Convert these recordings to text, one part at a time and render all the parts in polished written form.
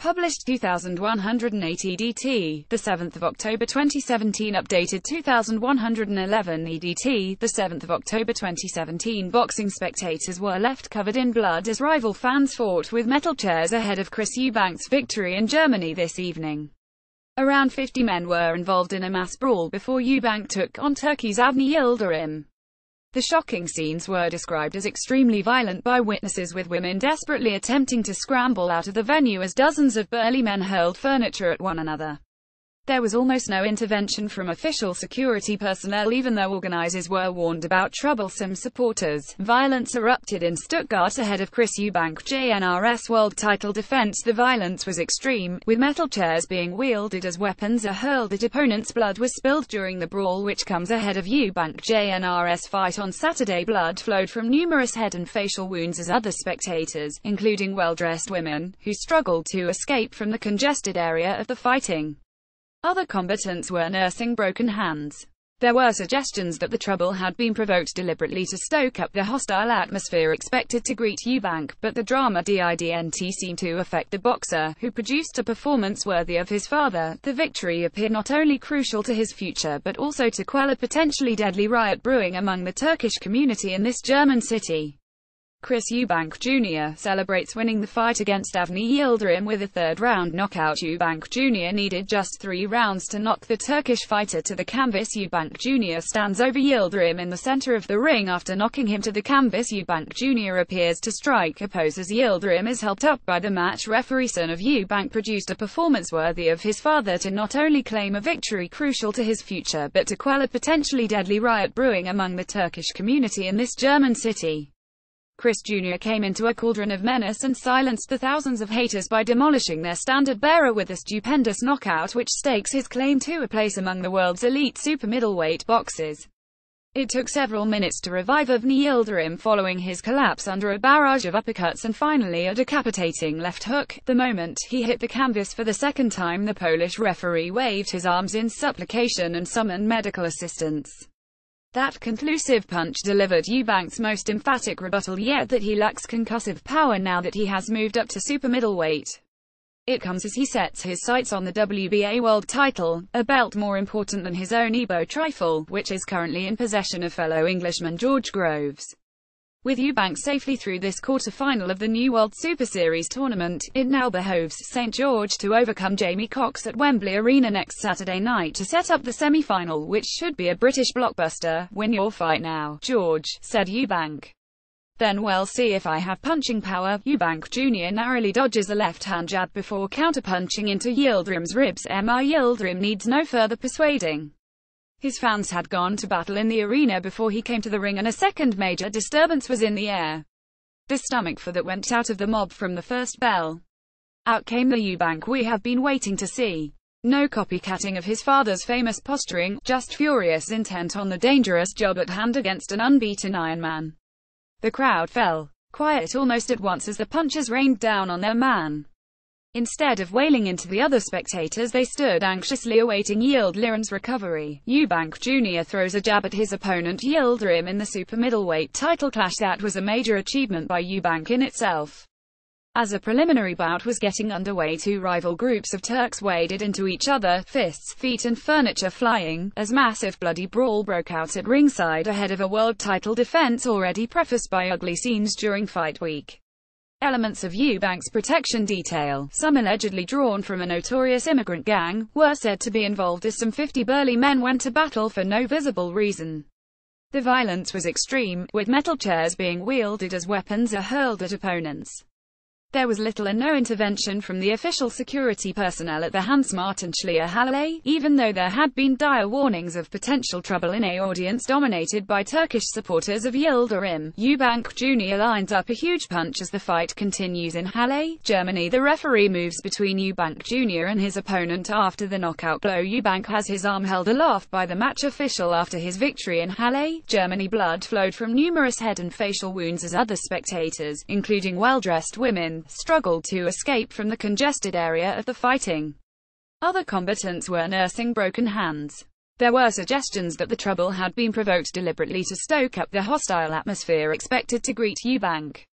Published 2180 DT, the 7th of October 2017. Updated 2111 EDT, the 7th of October 2017. Boxing spectators were left covered in blood as rival fans fought with metal chairs ahead of Chris Eubank's victory in Germany this evening. Around 50 men were involved in a mass brawl before Eubank took on Turkeys Avni Yildirim. The shocking scenes were described as extremely violent by witnesses, with women desperately attempting to scramble out of the venue as dozens of burly men hurled furniture at one another. There was almost no intervention from official security personnel, even though organisers were warned about troublesome supporters. Violence erupted in Stuttgart ahead of Chris Eubank Jnr's world title defense. The violence was extreme, with metal chairs being wielded as weapons or hurled at opponents. Blood was spilled during the brawl, which comes ahead of Eubank Jnr's fight on Saturday. Blood flowed from numerous head and facial wounds as other spectators, including well-dressed women, who struggled to escape from the congested area of the fighting. Other combatants were nursing broken hands. There were suggestions that the trouble had been provoked deliberately to stoke up the hostile atmosphere expected to greet Eubank, but the drama didn't seem to affect the boxer, who produced a performance worthy of his father. The victory appeared not only crucial to his future but also to quell a potentially deadly riot brewing among the Turkish community in this German city. Chris Eubank Jr. celebrates winning the fight against Avni Yildirim with a third-round knockout. Eubank Jr. needed just 3 rounds to knock the Turkish fighter to the canvas. Eubank Jr. stands over Yildirim in the center of the ring after knocking him to the canvas. Eubank Jr. appears to strike a pose as Yildirim is helped up by the match referee. Son of Eubank produced a performance worthy of his father to not only claim a victory crucial to his future but to quell a potentially deadly riot brewing among the Turkish community in this German city. Chris Jr. came into a cauldron of menace and silenced the thousands of haters by demolishing their standard-bearer with a stupendous knockout, which stakes his claim to a place among the world's elite super middleweight boxers. It took several minutes to revive Avni Yildirim following his collapse under a barrage of uppercuts and finally a decapitating left hook. The moment he hit the canvas for the second time, the Polish referee waved his arms in supplication and summoned medical assistance. That conclusive punch delivered Eubank's most emphatic rebuttal yet, that he lacks concussive power now that he has moved up to super middleweight. It comes as he sets his sights on the WBA world title, a belt more important than his own Ebo trifle, which is currently in possession of fellow Englishman George Groves. With Eubank safely through this quarter-final of the new World Super Series tournament, it now behoves St. George to overcome Jamie Cox at Wembley Arena next Saturday night to set up the semi-final, which should be a British blockbuster. "Win your fight now, George," said Eubank. "Then we'll see if I have punching power." Eubank Jr. narrowly dodges a left-hand jab before counter-punching into Yildirim's ribs. Yildirim needs no further persuading. His fans had gone to battle in the arena before he came to the ring, and a second major disturbance was in the air. The stomach for that went out of the mob from the first bell. Out came the Eubank we have been waiting to see. No copycatting of his father's famous posturing, just furious intent on the dangerous job at hand against an unbeaten Iron Man. The crowd fell quiet almost at once as the punchers rained down on their man. Instead of wailing into the other spectators, they stood anxiously awaiting Yildirim's recovery. Eubank Jr. throws a jab at his opponent Yildirim in the super middleweight title clash. That was a major achievement by Eubank in itself. As a preliminary bout was getting underway, 2 rival groups of Turks waded into each other, fists, feet and furniture flying, as massive bloody brawl broke out at ringside ahead of a world title defense already prefaced by ugly scenes during fight week. Elements of Eubank's protection detail, some allegedly drawn from a notorious immigrant gang, were said to be involved as some 50 burly men went to battle for no visible reason. The violence was extreme, with metal chairs being wielded as weapons or hurled at opponents. There was little or no intervention from the official security personnel at the Hans-Martin-Schleyer Halle, even though there had been dire warnings of potential trouble in an audience dominated by Turkish supporters of Yildirim. Eubank Jr. lines up a huge punch as the fight continues in Halle, Germany. The referee moves between Eubank Jr. and his opponent after the knockout blow. Eubank has his arm held aloft by the match official after his victory in Halle, Germany. Blood flowed from numerous head and facial wounds as other spectators, including well-dressed women, struggled to escape from the congested area of the fighting. Other combatants were nursing broken hands. There were suggestions that the trouble had been provoked deliberately to stoke up the hostile atmosphere expected to greet Eubank.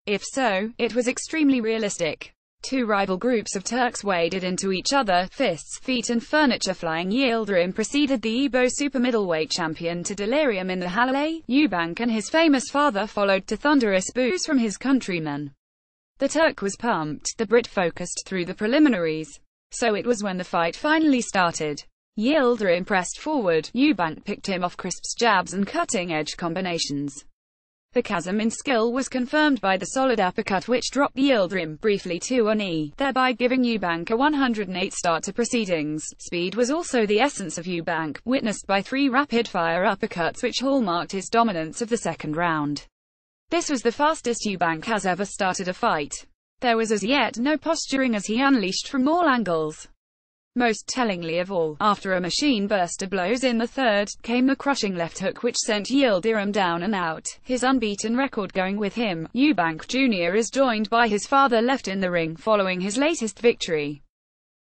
If so, it was extremely realistic. Two rival groups of Turks waded into each other, fists, feet and furniture flying. Yildirim preceded the Igbo super middleweight champion to delirium in the Halle. Eubank and his famous father followed to thunderous boos from his countrymen. The Turk was pumped, the Brit focused through the preliminaries. So it was when the fight finally started. Yildirim pressed forward, Eubank picked him off crisp jabs and cutting-edge combinations. The chasm in skill was confirmed by the solid uppercut which dropped Yildirim briefly to a knee, thereby giving Eubank a 108 start to proceedings. Speed was also the essence of Eubank, witnessed by 3 rapid-fire uppercuts which hallmarked his dominance of the second round. This was the fastest Eubank has ever started a fight. There was as yet no posturing as he unleashed from all angles. Most tellingly of all, after a machine burst of blows in the third, came the crushing left hook which sent Yildirim down and out, his unbeaten record going with him. Eubank Jr. is joined by his father left in the ring following his latest victory.